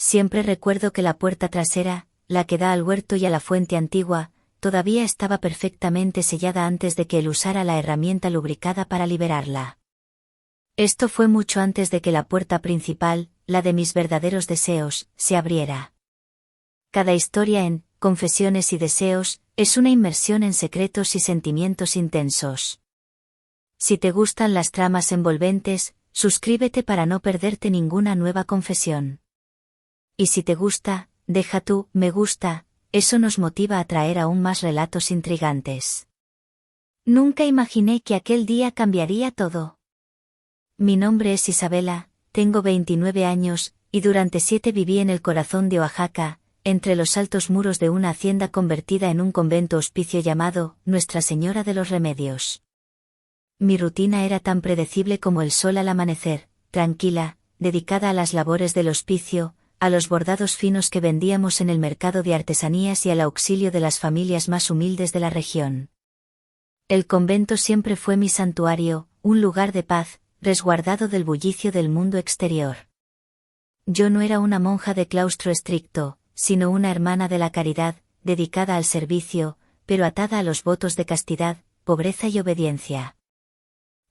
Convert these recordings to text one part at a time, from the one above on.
Siempre recuerdo que la puerta trasera, la que da al huerto y a la fuente antigua, todavía estaba perfectamente sellada antes de que él usara la herramienta lubricada para liberarla. Esto fue mucho antes de que la puerta principal, la de mis verdaderos deseos, se abriera. Cada historia en Confesiones y Deseos es una inmersión en secretos y sentimientos intensos. Si te gustan las tramas envolventes, suscríbete para no perderte ninguna nueva confesión. Y si te gusta, deja tu me gusta, eso nos motiva a traer aún más relatos intrigantes. Nunca imaginé que aquel día cambiaría todo. Mi nombre es Isabela, tengo 29 años, y durante 7 viví en el corazón de Oaxaca, entre los altos muros de una hacienda convertida en un convento hospicio llamado Nuestra Señora de los Remedios. Mi rutina era tan predecible como el sol al amanecer, tranquila, dedicada a las labores del hospicio, a los bordados finos que vendíamos en el mercado de artesanías y al auxilio de las familias más humildes de la región. El convento siempre fue mi santuario, un lugar de paz, resguardado del bullicio del mundo exterior. Yo no era una monja de claustro estricto, sino una hermana de la caridad, dedicada al servicio, pero atada a los votos de castidad, pobreza y obediencia.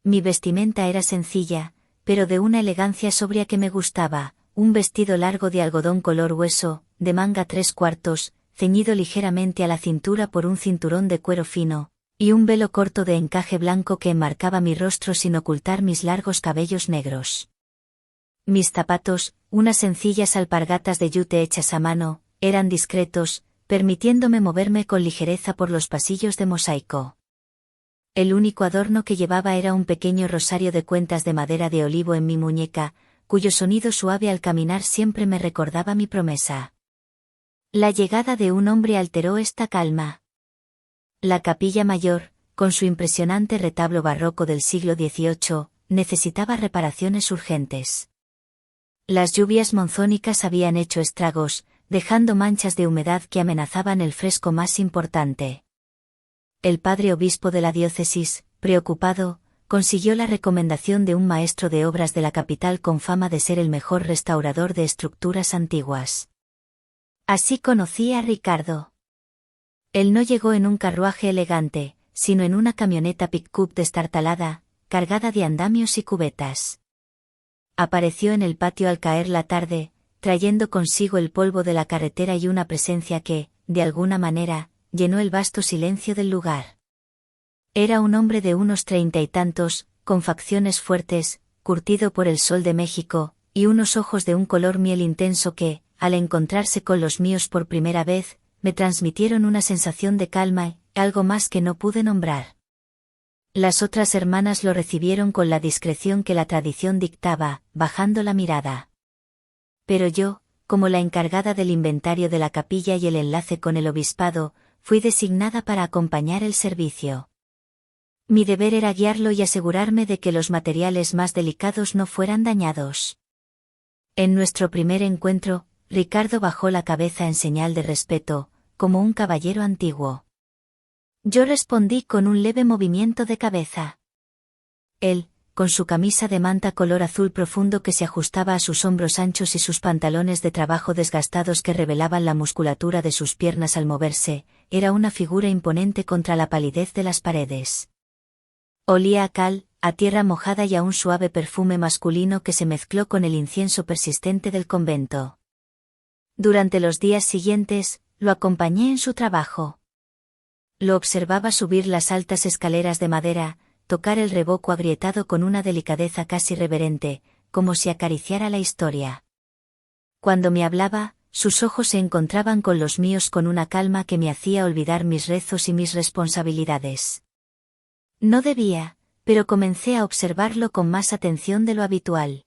Mi vestimenta era sencilla, pero de una elegancia sobria que me gustaba, un vestido largo de algodón color hueso, de manga 3/4, ceñido ligeramente a la cintura por un cinturón de cuero fino, y un velo corto de encaje blanco que enmarcaba mi rostro sin ocultar mis largos cabellos negros. Mis zapatos, unas sencillas alpargatas de yute hechas a mano, eran discretos, permitiéndome moverme con ligereza por los pasillos de mosaico. El único adorno que llevaba era un pequeño rosario de cuentas de madera de olivo en mi muñeca, cuyo sonido suave al caminar siempre me recordaba mi promesa. La llegada de un hombre alteró esta calma. La capilla mayor, con su impresionante retablo barroco del siglo XVIII, necesitaba reparaciones urgentes. Las lluvias monzónicas habían hecho estragos, dejando manchas de humedad que amenazaban el fresco más importante. El padre obispo de la diócesis, preocupado, consiguió la recomendación de un maestro de obras de la capital con fama de ser el mejor restaurador de estructuras antiguas. Así conocí a Ricardo. Él no llegó en un carruaje elegante, sino en una camioneta pick-up destartalada, cargada de andamios y cubetas. Apareció en el patio al caer la tarde, trayendo consigo el polvo de la carretera y una presencia que, de alguna manera, llenó el vasto silencio del lugar. Era un hombre de unos 30 y tantos, con facciones fuertes, curtido por el sol de México, y unos ojos de un color miel intenso que, al encontrarse con los míos por primera vez, me transmitieron una sensación de calma y algo más que no pude nombrar. Las otras hermanas lo recibieron con la discreción que la tradición dictaba, bajando la mirada. Pero yo, como la encargada del inventario de la capilla y el enlace con el obispado, fui designada para acompañar el servicio. Mi deber era guiarlo y asegurarme de que los materiales más delicados no fueran dañados. En nuestro primer encuentro, Ricardo bajó la cabeza en señal de respeto, como un caballero antiguo. Yo respondí con un leve movimiento de cabeza. Él, con su camisa de manta color azul profundo que se ajustaba a sus hombros anchos y sus pantalones de trabajo desgastados que revelaban la musculatura de sus piernas al moverse, era una figura imponente contra la palidez de las paredes. Olía a cal, a tierra mojada y a un suave perfume masculino que se mezcló con el incienso persistente del convento. Durante los días siguientes, lo acompañé en su trabajo. Lo observaba subir las altas escaleras de madera, tocar el revoco agrietado con una delicadeza casi reverente, como si acariciara la historia. Cuando me hablaba, sus ojos se encontraban con los míos con una calma que me hacía olvidar mis rezos y mis responsabilidades. No debía, pero comencé a observarlo con más atención de lo habitual.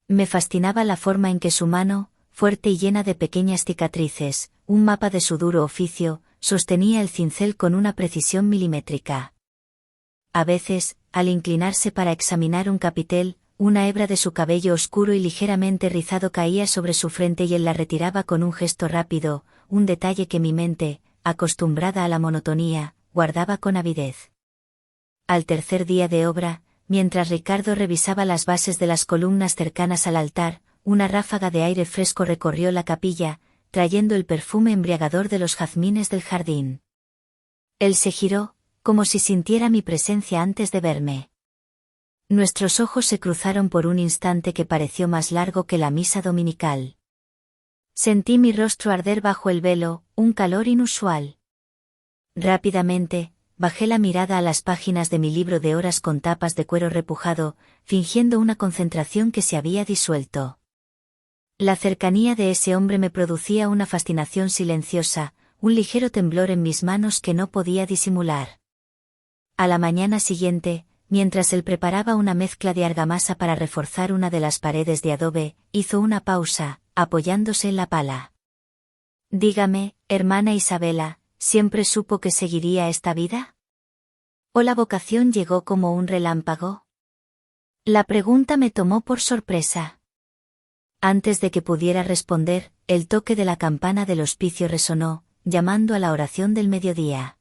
Me fascinaba la forma en que su mano, fuerte y llena de pequeñas cicatrices, un mapa de su duro oficio, sostenía el cincel con una precisión milimétrica. A veces, al inclinarse para examinar un capitel, una hebra de su cabello oscuro y ligeramente rizado caía sobre su frente y él la retiraba con un gesto rápido, un detalle que mi mente, acostumbrada a la monotonía, guardaba con avidez. Al tercer día de obra, mientras Ricardo revisaba las bases de las columnas cercanas al altar, una ráfaga de aire fresco recorrió la capilla, trayendo el perfume embriagador de los jazmines del jardín. Él se giró, como si sintiera mi presencia antes de verme. Nuestros ojos se cruzaron por un instante que pareció más largo que la misa dominical. Sentí mi rostro arder bajo el velo, un calor inusual. Rápidamente, bajé la mirada a las páginas de mi libro de horas con tapas de cuero repujado, fingiendo una concentración que se había disuelto. La cercanía de ese hombre me producía una fascinación silenciosa, un ligero temblor en mis manos que no podía disimular. A la mañana siguiente, mientras él preparaba una mezcla de argamasa para reforzar una de las paredes de adobe, hizo una pausa, apoyándose en la pala. Dígame, hermana Isabela, ¿siempre supo que seguiría esta vida? ¿O la vocación llegó como un relámpago? La pregunta me tomó por sorpresa. Antes de que pudiera responder, el toque de la campana del hospicio resonó, llamando a la oración del mediodía.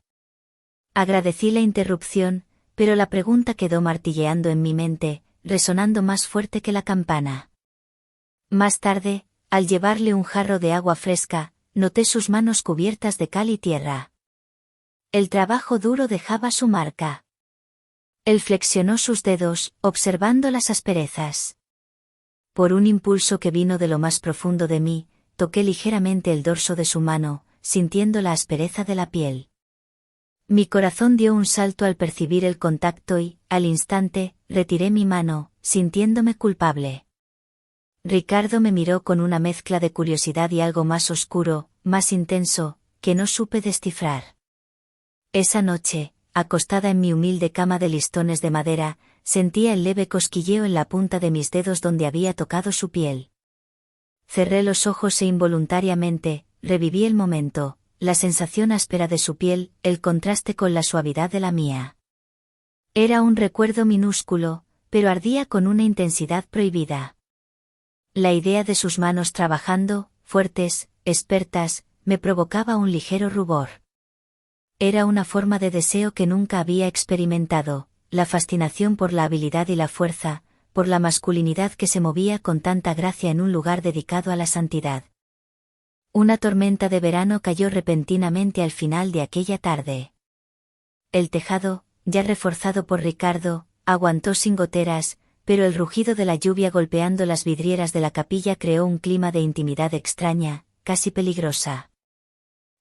Agradecí la interrupción, pero la pregunta quedó martilleando en mi mente, resonando más fuerte que la campana. Más tarde, al llevarle un jarro de agua fresca, noté sus manos cubiertas de cal y tierra. El trabajo duro dejaba su marca. Él flexionó sus dedos, observando las asperezas. Por un impulso que vino de lo más profundo de mí, toqué ligeramente el dorso de su mano, sintiendo la aspereza de la piel. Mi corazón dio un salto al percibir el contacto y, al instante, retiré mi mano, sintiéndome culpable. Ricardo me miró con una mezcla de curiosidad y algo más oscuro, más intenso, que no supe descifrar. Esa noche, acostada en mi humilde cama de listones de madera, sentía el leve cosquilleo en la punta de mis dedos donde había tocado su piel. Cerré los ojos e involuntariamente, reviví el momento, la sensación áspera de su piel, el contraste con la suavidad de la mía. Era un recuerdo minúsculo, pero ardía con una intensidad prohibida. La idea de sus manos trabajando, fuertes, expertas, me provocaba un ligero rubor. Era una forma de deseo que nunca había experimentado, la fascinación por la habilidad y la fuerza, por la masculinidad que se movía con tanta gracia en un lugar dedicado a la santidad. Una tormenta de verano cayó repentinamente al final de aquella tarde. El tejado, ya reforzado por Ricardo, aguantó sin goteras, pero el rugido de la lluvia golpeando las vidrieras de la capilla creó un clima de intimidad extraña, casi peligrosa.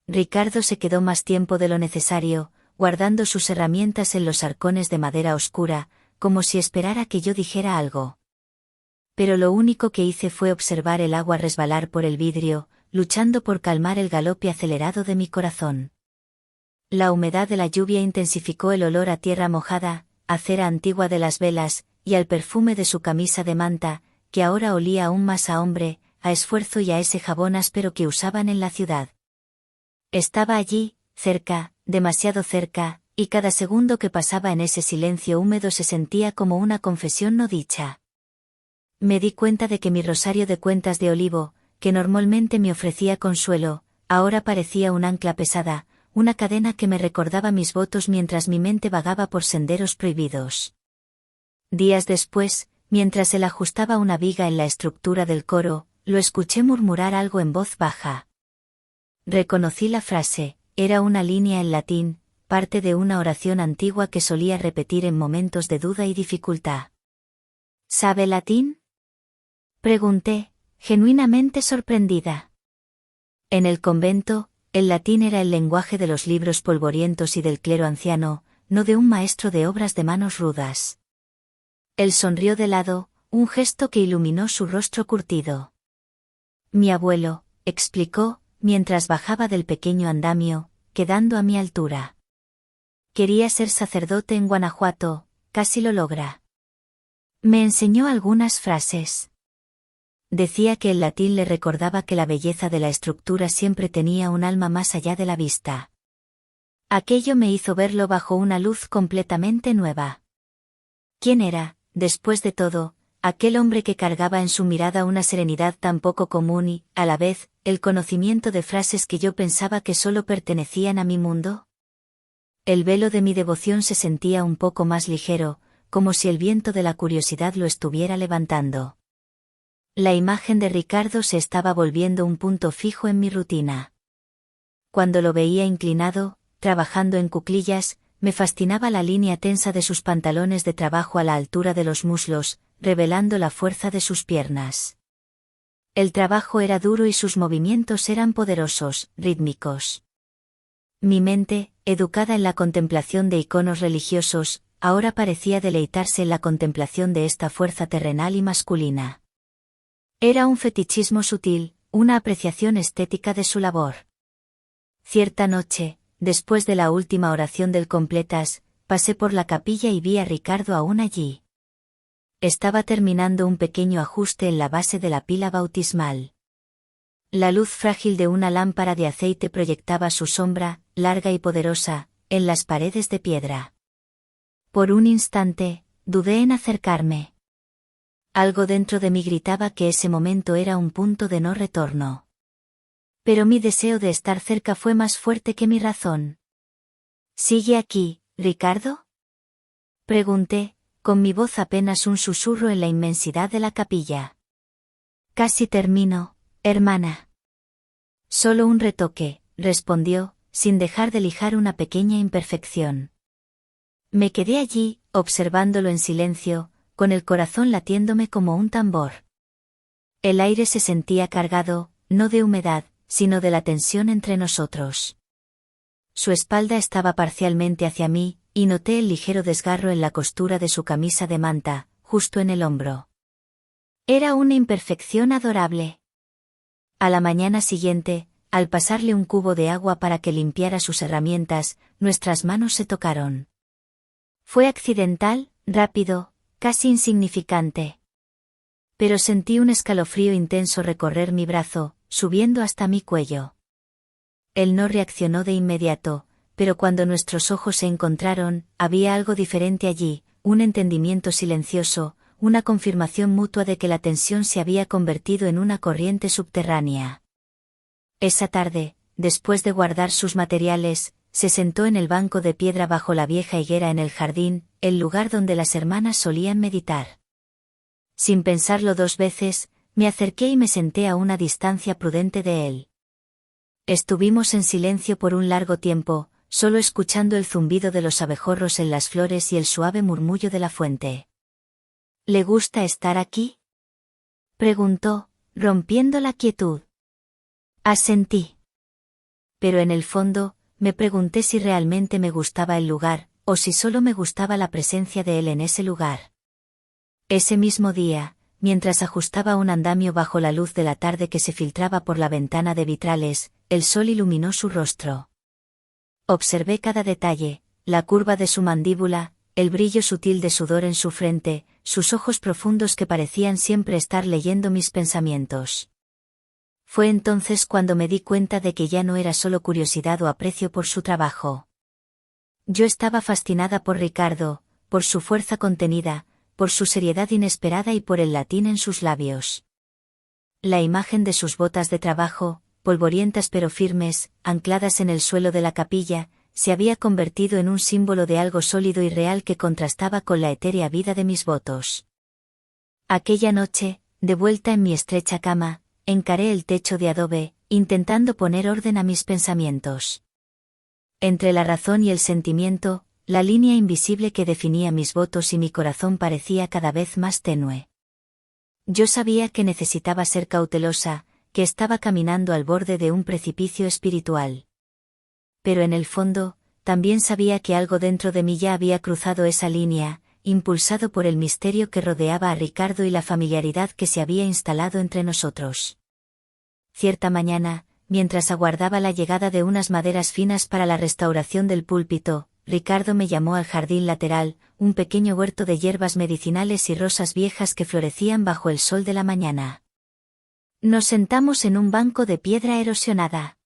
Ricardo se quedó más tiempo de lo necesario, guardando sus herramientas en los arcones de madera oscura, como si esperara que yo dijera algo. Pero lo único que hice fue observar el agua resbalar por el vidrio, luchando por calmar el galope acelerado de mi corazón. La humedad de la lluvia intensificó el olor a tierra mojada, a cera antigua de las velas, y al perfume de su camisa de manta, que ahora olía aún más a hombre, a esfuerzo y a ese jabón áspero que usaban en la ciudad. Estaba allí, cerca, demasiado cerca, y cada segundo que pasaba en ese silencio húmedo se sentía como una confesión no dicha. Me di cuenta de que mi rosario de cuentas de olivo, que normalmente me ofrecía consuelo, ahora parecía un ancla pesada, una cadena que me recordaba mis votos mientras mi mente vagaba por senderos prohibidos. Días después, mientras él ajustaba una viga en la estructura del coro, lo escuché murmurar algo en voz baja. Reconocí la frase, era una línea en latín, parte de una oración antigua que solía repetir en momentos de duda y dificultad. ¿Sabe latín?, pregunté, genuinamente sorprendida. En el convento, el latín era el lenguaje de los libros polvorientos y del clero anciano, no de un maestro de obras de manos rudas. Él sonrió de lado, un gesto que iluminó su rostro curtido. Mi abuelo, explicó, mientras bajaba del pequeño andamio, quedando a mi altura. Quería ser sacerdote en Guanajuato, casi lo logra. Me enseñó algunas frases. Decía que el latín le recordaba que la belleza de la estructura siempre tenía un alma más allá de la vista. Aquello me hizo verlo bajo una luz completamente nueva. ¿Quién era, después de todo, aquel hombre que cargaba en su mirada una serenidad tan poco común y, a la vez, el conocimiento de frases que yo pensaba que solo pertenecían a mi mundo? El velo de mi devoción se sentía un poco más ligero, como si el viento de la curiosidad lo estuviera levantando. La imagen de Ricardo se estaba volviendo un punto fijo en mi rutina. Cuando lo veía inclinado, trabajando en cuclillas, me fascinaba la línea tensa de sus pantalones de trabajo a la altura de los muslos, revelando la fuerza de sus piernas. El trabajo era duro y sus movimientos eran poderosos, rítmicos. Mi mente, educada en la contemplación de iconos religiosos, ahora parecía deleitarse en la contemplación de esta fuerza terrenal y masculina. Era un fetichismo sutil, una apreciación estética de su labor. Cierta noche, después de la última oración del completas, pasé por la capilla y vi a Ricardo aún allí. Estaba terminando un pequeño ajuste en la base de la pila bautismal. La luz frágil de una lámpara de aceite proyectaba su sombra, larga y poderosa, en las paredes de piedra. Por un instante, dudé en acercarme. Algo dentro de mí gritaba que ese momento era un punto de no retorno. Pero mi deseo de estar cerca fue más fuerte que mi razón. ¿Sigue aquí, Ricardo?, pregunté, con mi voz apenas un susurro en la inmensidad de la capilla. Casi termino, hermana. Solo un retoque, respondió, sin dejar de lijar una pequeña imperfección. Me quedé allí, observándolo en silencio, con el corazón latiéndome como un tambor. El aire se sentía cargado, no de humedad, sino de la tensión entre nosotros. Su espalda estaba parcialmente hacia mí, y noté el ligero desgarro en la costura de su camisa de manta, justo en el hombro. Era una imperfección adorable. A la mañana siguiente, al pasarle un cubo de agua para que limpiara sus herramientas, nuestras manos se tocaron. Fue accidental, rápido, casi insignificante. Pero sentí un escalofrío intenso recorrer mi brazo, subiendo hasta mi cuello. Él no reaccionó de inmediato, pero cuando nuestros ojos se encontraron, había algo diferente allí, un entendimiento silencioso, una confirmación mutua de que la tensión se había convertido en una corriente subterránea. Esa tarde, después de guardar sus materiales, se sentó en el banco de piedra bajo la vieja higuera en el jardín, el lugar donde las hermanas solían meditar. Sin pensarlo dos veces, me acerqué y me senté a una distancia prudente de él. Estuvimos en silencio por un largo tiempo, solo escuchando el zumbido de los abejorros en las flores y el suave murmullo de la fuente. ¿Le gusta estar aquí?, preguntó, rompiendo la quietud. Asentí. Pero en el fondo, me pregunté si realmente me gustaba el lugar, o si solo me gustaba la presencia de él en ese lugar. Ese mismo día, mientras ajustaba un andamio bajo la luz de la tarde que se filtraba por la ventana de vitrales, el sol iluminó su rostro. Observé cada detalle, la curva de su mandíbula, el brillo sutil de sudor en su frente, sus ojos profundos que parecían siempre estar leyendo mis pensamientos. Fue entonces cuando me di cuenta de que ya no era solo curiosidad o aprecio por su trabajo. Yo estaba fascinada por Ricardo, por su fuerza contenida, por su seriedad inesperada y por el latín en sus labios. La imagen de sus botas de trabajo, polvorientas pero firmes, ancladas en el suelo de la capilla, se había convertido en un símbolo de algo sólido y real que contrastaba con la etérea vida de mis votos. Aquella noche, de vuelta en mi estrecha cama, encaré el techo de adobe, intentando poner orden a mis pensamientos. Entre la razón y el sentimiento, la línea invisible que definía mis votos y mi corazón parecía cada vez más tenue. Yo sabía que necesitaba ser cautelosa, que estaba caminando al borde de un precipicio espiritual. Pero en el fondo, también sabía que algo dentro de mí ya había cruzado esa línea, impulsado por el misterio que rodeaba a Ricardo y la familiaridad que se había instalado entre nosotros. Cierta mañana, mientras aguardaba la llegada de unas maderas finas para la restauración del púlpito, Ricardo me llamó al jardín lateral, un pequeño huerto de hierbas medicinales y rosas viejas que florecían bajo el sol de la mañana. Nos sentamos en un banco de piedra erosionada.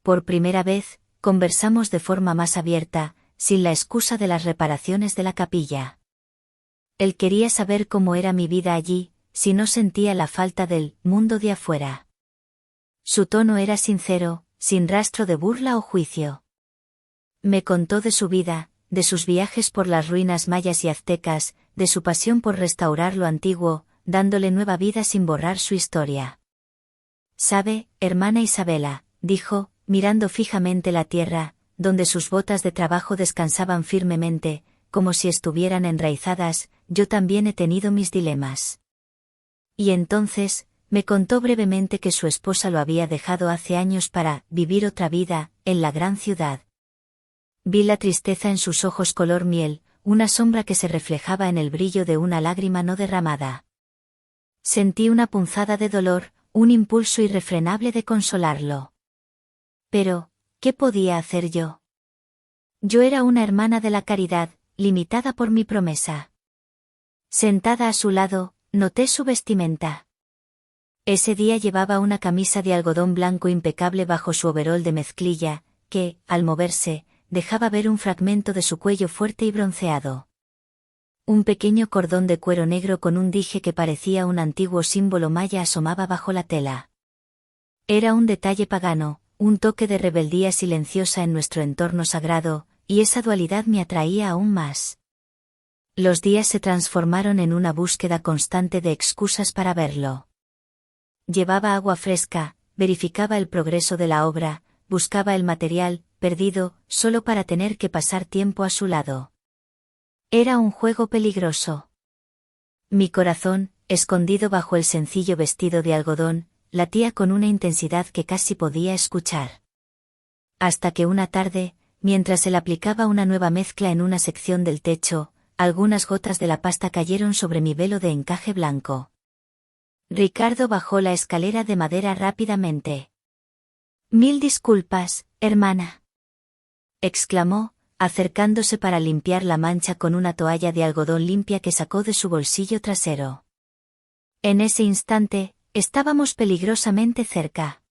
Por primera vez, conversamos de forma más abierta, sin la excusa de las reparaciones de la capilla. Él quería saber cómo era mi vida allí, si no sentía la falta del mundo de afuera. Su tono era sincero, sin rastro de burla o juicio. Me contó de su vida, de sus viajes por las ruinas mayas y aztecas, de su pasión por restaurar lo antiguo, dándole nueva vida sin borrar su historia. «Sabe, hermana Isabela», dijo, mirando fijamente la tierra, donde sus botas de trabajo descansaban firmemente, como si estuvieran enraizadas, yo también he tenido mis dilemas. Y entonces, me contó brevemente que su esposa lo había dejado hace años para vivir otra vida, en la gran ciudad. Vi la tristeza en sus ojos color miel, una sombra que se reflejaba en el brillo de una lágrima no derramada. Sentí una punzada de dolor, un impulso irrefrenable de consolarlo. Pero, ¿qué podía hacer yo? Yo era una hermana de la caridad, limitada por mi promesa. Sentada a su lado, noté su vestimenta. Ese día llevaba una camisa de algodón blanco impecable bajo su overol de mezclilla, que, al moverse, dejaba ver un fragmento de su cuello fuerte y bronceado. Un pequeño cordón de cuero negro con un dije que parecía un antiguo símbolo maya asomaba bajo la tela. Era un detalle pagano, un toque de rebeldía silenciosa en nuestro entorno sagrado, y esa dualidad me atraía aún más. Los días se transformaron en una búsqueda constante de excusas para verlo. Llevaba agua fresca, verificaba el progreso de la obra, buscaba el material perdido, solo para tener que pasar tiempo a su lado. Era un juego peligroso. Mi corazón, escondido bajo el sencillo vestido de algodón, latía con una intensidad que casi podía escuchar. Hasta que una tarde, mientras él aplicaba una nueva mezcla en una sección del techo, algunas gotas de la pasta cayeron sobre mi velo de encaje blanco. Ricardo bajó la escalera de madera rápidamente. «Mil disculpas, hermana», exclamó, acercándose para limpiar la mancha con una toalla de algodón limpia que sacó de su bolsillo trasero. En ese instante, estábamos peligrosamente cerca.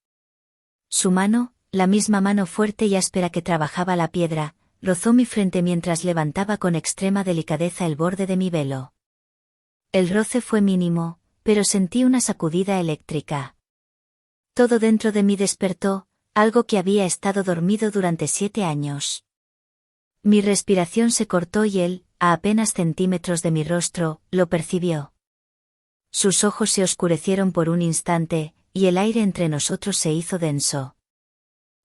Su mano, la misma mano fuerte y áspera que trabajaba la piedra, rozó mi frente mientras levantaba con extrema delicadeza el borde de mi velo. El roce fue mínimo, pero sentí una sacudida eléctrica. Todo dentro de mí despertó, algo que había estado dormido durante 7 años. Mi respiración se cortó y él, a apenas centímetros de mi rostro, lo percibió. Sus ojos se oscurecieron por un instante, y el aire entre nosotros se hizo denso.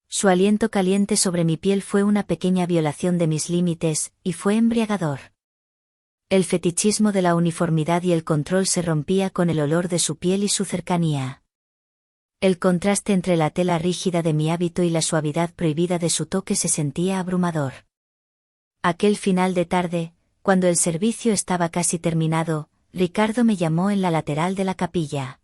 Su aliento caliente sobre mi piel fue una pequeña violación de mis límites, y fue embriagador. El fetichismo de la uniformidad y el control se rompía con el olor de su piel y su cercanía. El contraste entre la tela rígida de mi hábito y la suavidad prohibida de su toque se sentía abrumador. Aquel final de tarde, cuando el servicio estaba casi terminado, Ricardo me llamó en la lateral de la capilla.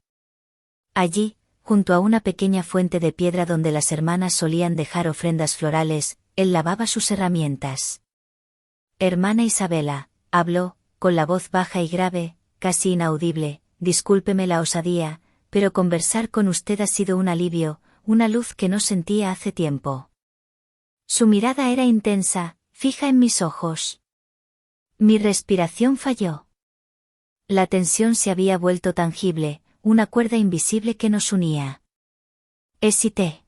Allí, junto a una pequeña fuente de piedra donde las hermanas solían dejar ofrendas florales, él lavaba sus herramientas. «Hermana Isabela», habló, con la voz baja y grave, casi inaudible, «discúlpeme la osadía, pero conversar con usted ha sido un alivio, una luz que no sentía hace tiempo». Su mirada era intensa, fija en mis ojos. Mi respiración falló. La tensión se había vuelto tangible, una cuerda invisible que nos unía. Hesité.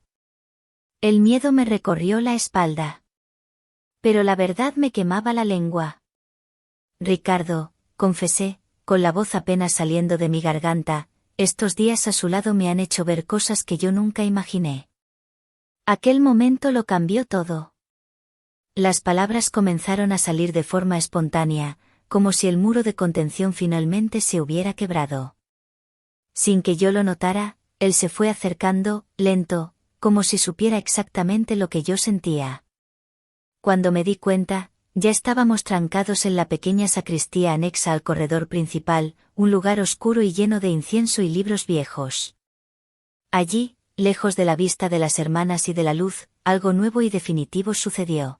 El miedo me recorrió la espalda. Pero la verdad me quemaba la lengua. «Ricardo», confesé, con la voz apenas saliendo de mi garganta, «estos días a su lado me han hecho ver cosas que yo nunca imaginé». Aquel momento lo cambió todo. Las palabras comenzaron a salir de forma espontánea, como si el muro de contención finalmente se hubiera quebrado. Sin que yo lo notara, él se fue acercando, lento, como si supiera exactamente lo que yo sentía. Cuando me di cuenta, ya estábamos trancados en la pequeña sacristía anexa al corredor principal, un lugar oscuro y lleno de incienso y libros viejos. Allí, lejos de la vista de las hermanas y de la luz, algo nuevo y definitivo sucedió.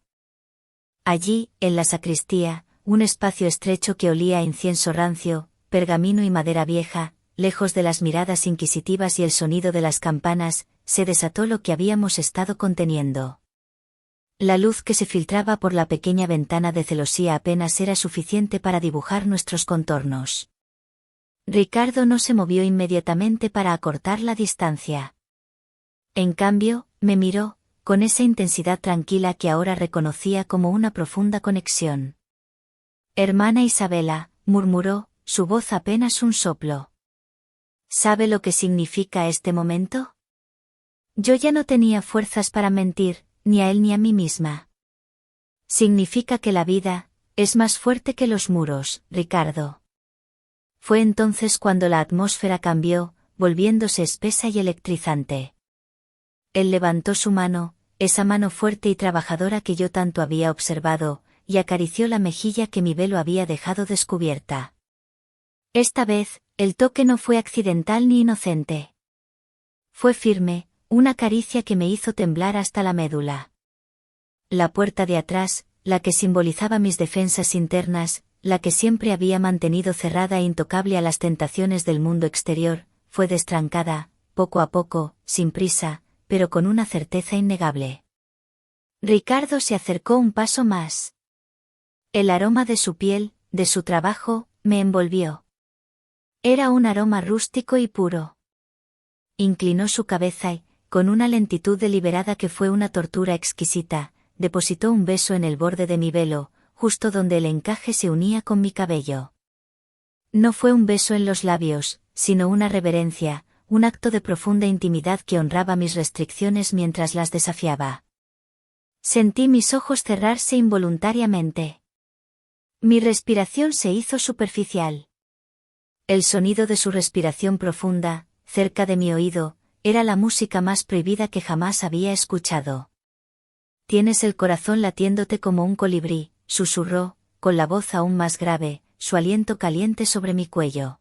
Allí, en la sacristía, un espacio estrecho que olía a incienso rancio, pergamino y madera vieja, lejos de las miradas inquisitivas y el sonido de las campanas, se desató lo que habíamos estado conteniendo. La luz que se filtraba por la pequeña ventana de celosía apenas era suficiente para dibujar nuestros contornos. Ricardo no se movió inmediatamente para acortar la distancia. En cambio, me miró, con esa intensidad tranquila que ahora reconocía como una profunda conexión. «Hermana Isabela», murmuró, su voz apenas un soplo. ¿Sabe lo que significa este momento? Yo ya no tenía fuerzas para mentir, ni a él ni a mí misma. Significa que la vida es más fuerte que los muros, Ricardo. Fue entonces cuando la atmósfera cambió, volviéndose espesa y electrizante. Él levantó su mano, esa mano fuerte y trabajadora que yo tanto había observado, y acarició la mejilla que mi velo había dejado descubierta. Esta vez, el toque no fue accidental ni inocente. Fue firme, una caricia que me hizo temblar hasta la médula. La puerta de atrás, la que simbolizaba mis defensas internas, la que siempre había mantenido cerrada e intocable a las tentaciones del mundo exterior, fue destrancada, poco a poco, sin prisa, pero con una certeza innegable. Ricardo se acercó un paso más. El aroma de su piel, de su trabajo, me envolvió. Era un aroma rústico y puro. Inclinó su cabeza y, con una lentitud deliberada que fue una tortura exquisita, depositó un beso en el borde de mi velo, justo donde el encaje se unía con mi cabello. No fue un beso en los labios, sino una reverencia, un acto de profunda intimidad que honraba mis restricciones mientras las desafiaba. Sentí mis ojos cerrarse involuntariamente. Mi respiración se hizo superficial. El sonido de su respiración profunda, cerca de mi oído, era la música más prohibida que jamás había escuchado. Tienes el corazón latiéndote como un colibrí, susurró, con la voz aún más grave, su aliento caliente sobre mi cuello.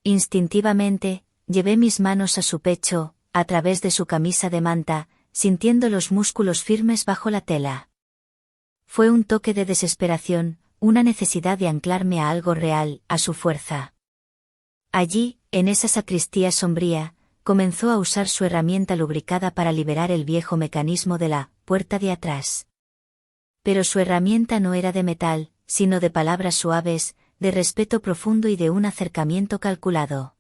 Instintivamente, llevé mis manos a su pecho, a través de su camisa de manta, sintiendo los músculos firmes bajo la tela. Fue un toque de desesperación, una necesidad de anclarme a algo real, a su fuerza. Allí, en esa sacristía sombría, comenzó a usar su herramienta lubricada para liberar el viejo mecanismo de la puerta de atrás. Pero su herramienta no era de metal, sino de palabras suaves, de respeto profundo y de un acercamiento calculado.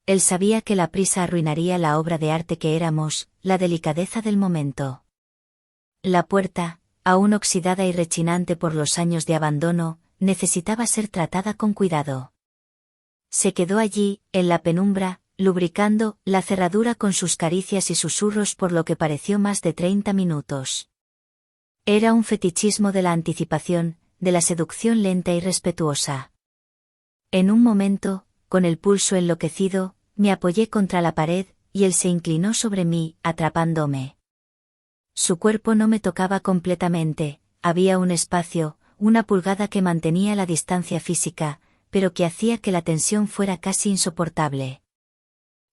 Él sabía que la prisa arruinaría la obra de arte que éramos, la delicadeza del momento. La puerta, aún oxidada y rechinante por los años de abandono, necesitaba ser tratada con cuidado. Se quedó allí, en la penumbra, lubricando la cerradura con sus caricias y susurros por lo que pareció más de 30 minutos. Era un fetichismo de la anticipación, de la seducción lenta y respetuosa. En un momento, con el pulso enloquecido, me apoyé contra la pared, y él se inclinó sobre mí, atrapándome. Su cuerpo no me tocaba completamente, había un espacio, una pulgada que mantenía la distancia física, pero que hacía que la tensión fuera casi insoportable.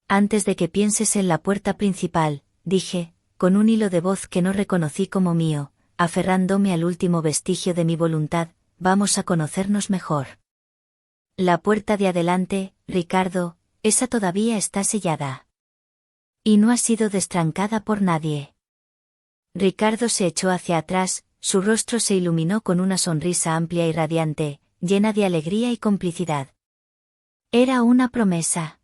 Antes de que pienses en la puerta principal, dije, con un hilo de voz que no reconocí como mío, aferrándome al último vestigio de mi voluntad, vamos a conocernos mejor. La puerta de adelante, Ricardo, esa todavía está sellada. Y no ha sido destrancada por nadie. Ricardo se echó hacia atrás, su rostro se iluminó con una sonrisa amplia y radiante, llena de alegría y complicidad. Era una promesa.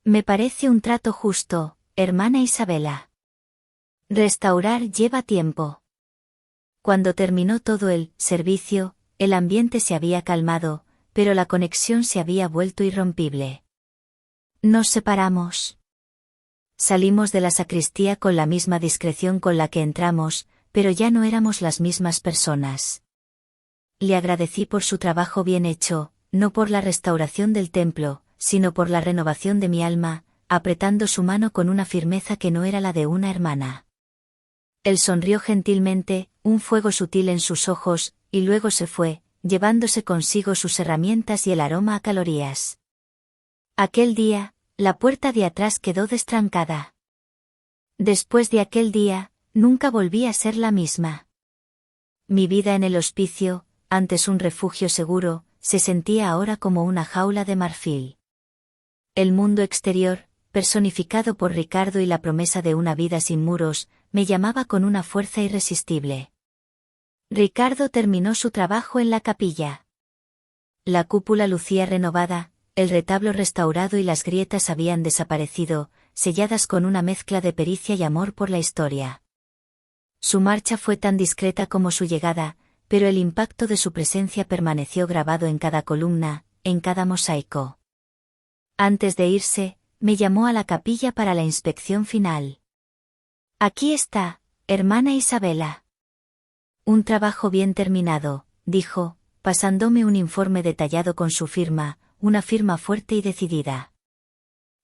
Me parece un trato justo, hermana Isabela. Restaurar lleva tiempo. Cuando terminó todo el servicio, el ambiente se había calmado, pero la conexión se había vuelto irrompible. Nos separamos. Salimos de la sacristía con la misma discreción con la que entramos, pero ya no éramos las mismas personas. Le agradecí por su trabajo bien hecho, no por la restauración del templo, sino por la renovación de mi alma, apretando su mano con una firmeza que no era la de una hermana. Él sonrió gentilmente, un fuego sutil en sus ojos, y luego se fue, llevándose consigo sus herramientas y el aroma a calorías. Aquel día, la puerta de atrás quedó destrancada. Después de aquel día, nunca volví a ser la misma. Mi vida en el hospicio, antes un refugio seguro, se sentía ahora como una jaula de marfil. El mundo exterior, personificado por Ricardo y la promesa de una vida sin muros, me llamaba con una fuerza irresistible. Ricardo terminó su trabajo en la capilla. La cúpula lucía renovada, el retablo restaurado y las grietas habían desaparecido, selladas con una mezcla de pericia y amor por la historia. Su marcha fue tan discreta como su llegada, pero el impacto de su presencia permaneció grabado en cada columna, en cada mosaico. Antes de irse, me llamó a la capilla para la inspección final. Aquí está, hermana Isabela. Un trabajo bien terminado, dijo, pasándome un informe detallado con su firma, una firma fuerte y decidida.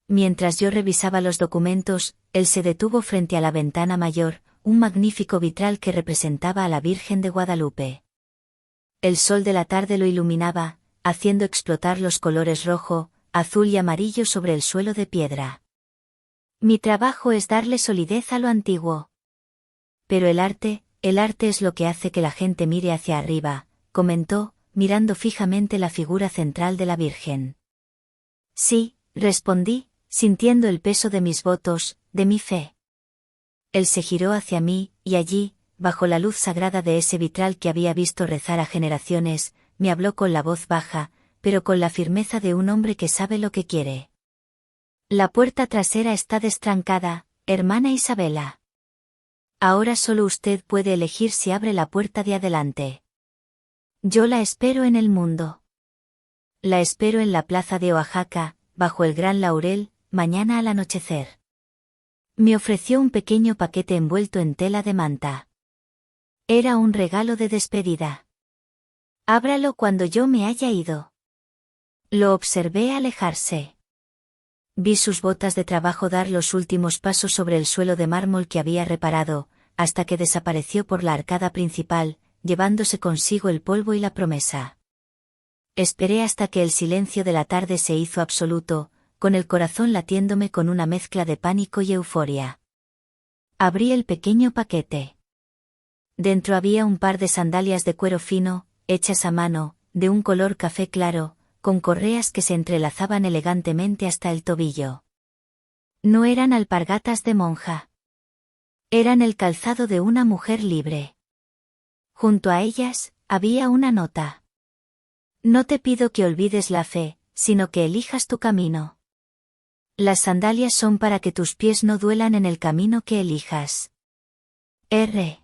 Mientras yo revisaba los documentos, él se detuvo frente a la ventana mayor, un magnífico vitral que representaba a la Virgen de Guadalupe. El sol de la tarde lo iluminaba, haciendo explotar los colores rojo, azul y amarillo sobre el suelo de piedra. Mi trabajo es darle solidez a lo antiguo. Pero el arte es lo que hace que la gente mire hacia arriba, comentó, mirando fijamente la figura central de la Virgen. Sí, respondí, sintiendo el peso de mis votos, de mi fe. Él se giró hacia mí, y allí, bajo la luz sagrada de ese vitral que había visto rezar a generaciones, me habló con la voz baja, pero con la firmeza de un hombre que sabe lo que quiere. La puerta trasera está destrancada, hermana Isabela. Ahora solo usted puede elegir si abre la puerta de adelante. Yo la espero en el mundo. La espero en la plaza de Oaxaca, bajo el gran laurel, mañana al anochecer. Me ofreció un pequeño paquete envuelto en tela de manta. Era un regalo de despedida. Ábralo cuando yo me haya ido. Lo observé alejarse. Vi sus botas de trabajo dar los últimos pasos sobre el suelo de mármol que había reparado, hasta que desapareció por la arcada principal, llevándose consigo el polvo y la promesa. Esperé hasta que el silencio de la tarde se hizo absoluto, con el corazón latiéndome con una mezcla de pánico y euforia. Abrí el pequeño paquete. Dentro había un par de sandalias de cuero fino, hechas a mano, de un color café claro, con correas que se entrelazaban elegantemente hasta el tobillo. No eran alpargatas de monja. Eran el calzado de una mujer libre. Junto a ellas, había una nota. No te pido que olvides la fe, sino que elijas tu camino. Las sandalias son para que tus pies no duelan en el camino que elijas. R.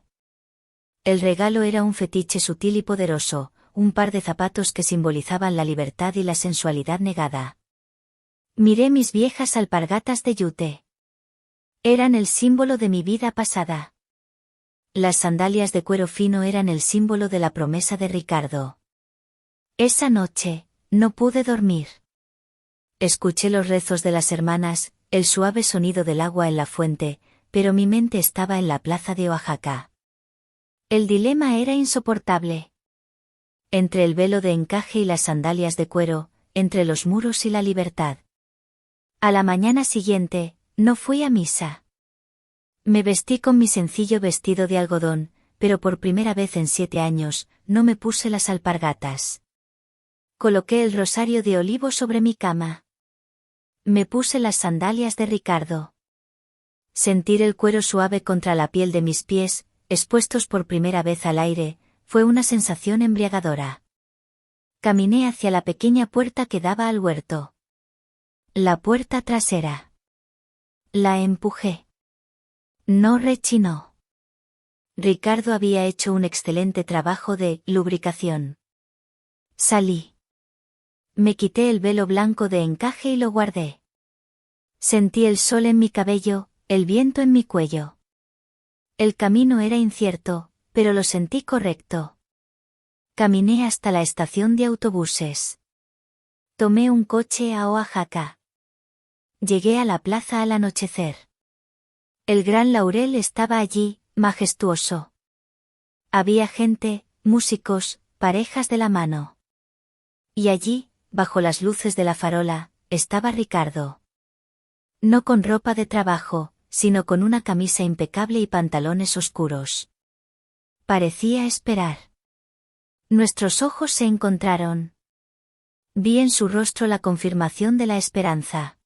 El regalo era un fetiche sutil y poderoso, un par de zapatos que simbolizaban la libertad y la sensualidad negada. Miré mis viejas alpargatas de yute. Eran el símbolo de mi vida pasada. Las sandalias de cuero fino eran el símbolo de la promesa de Ricardo. Esa noche, no pude dormir. Escuché los rezos de las hermanas, el suave sonido del agua en la fuente, pero mi mente estaba en la plaza de Oaxaca. El dilema era insoportable. Entre el velo de encaje y las sandalias de cuero, entre los muros y la libertad. A la mañana siguiente, no fui a misa. Me vestí con mi sencillo vestido de algodón, pero por primera vez en 7 años, no me puse las alpargatas. Coloqué el rosario de olivo sobre mi cama. Me puse las sandalias de Ricardo. Sentir el cuero suave contra la piel de mis pies, expuestos por primera vez al aire, fue una sensación embriagadora. Caminé hacia la pequeña puerta que daba al huerto. La puerta trasera. La empujé. No rechinó. Ricardo había hecho un excelente trabajo de lubricación. Salí. Me quité el velo blanco de encaje y lo guardé. Sentí el sol en mi cabello, el viento en mi cuello. El camino era incierto, pero lo sentí correcto. Caminé hasta la estación de autobuses. Tomé un coche a Oaxaca. Llegué a la plaza al anochecer. El gran laurel estaba allí, majestuoso. Había gente, músicos, parejas de la mano. Y allí, bajo las luces de la farola, estaba Ricardo. No con ropa de trabajo, sino con una camisa impecable y pantalones oscuros. Parecía esperar. Nuestros ojos se encontraron. Vi en su rostro la confirmación de la esperanza.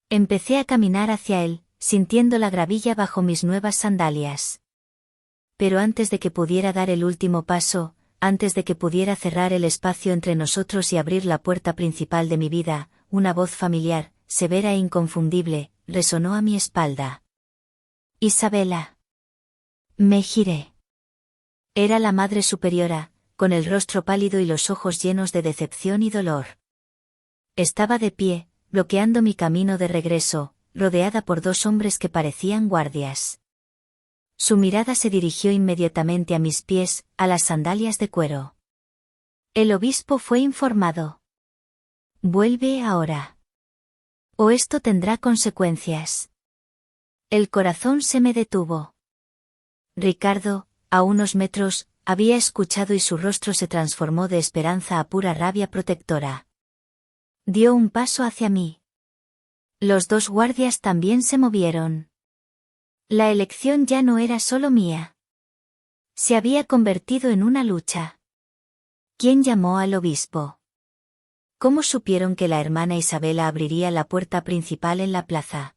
Empecé a caminar hacia él, sintiendo la gravilla bajo mis nuevas sandalias. Pero antes de que pudiera dar el último paso, antes de que pudiera cerrar el espacio entre nosotros y abrir la puerta principal de mi vida, una voz familiar, severa e inconfundible, resonó a mi espalda. Isabela. Me giré. Era la Madre Superiora, con el rostro pálido y los ojos llenos de decepción y dolor. Estaba de pie, bloqueando mi camino de regreso, rodeada por dos hombres que parecían guardias. Su mirada se dirigió inmediatamente a mis pies, a las sandalias de cuero. El obispo fue informado. Vuelve ahora. O esto tendrá consecuencias. El corazón se me detuvo. Ricardo, a unos metros, había escuchado y su rostro se transformó de esperanza a pura rabia protectora. Dio un paso hacia mí. Los dos guardias también se movieron. La elección ya no era solo mía. Se había convertido en una lucha. ¿Quién llamó al obispo? ¿Cómo supieron que la hermana Isabela abriría la puerta principal en la plaza?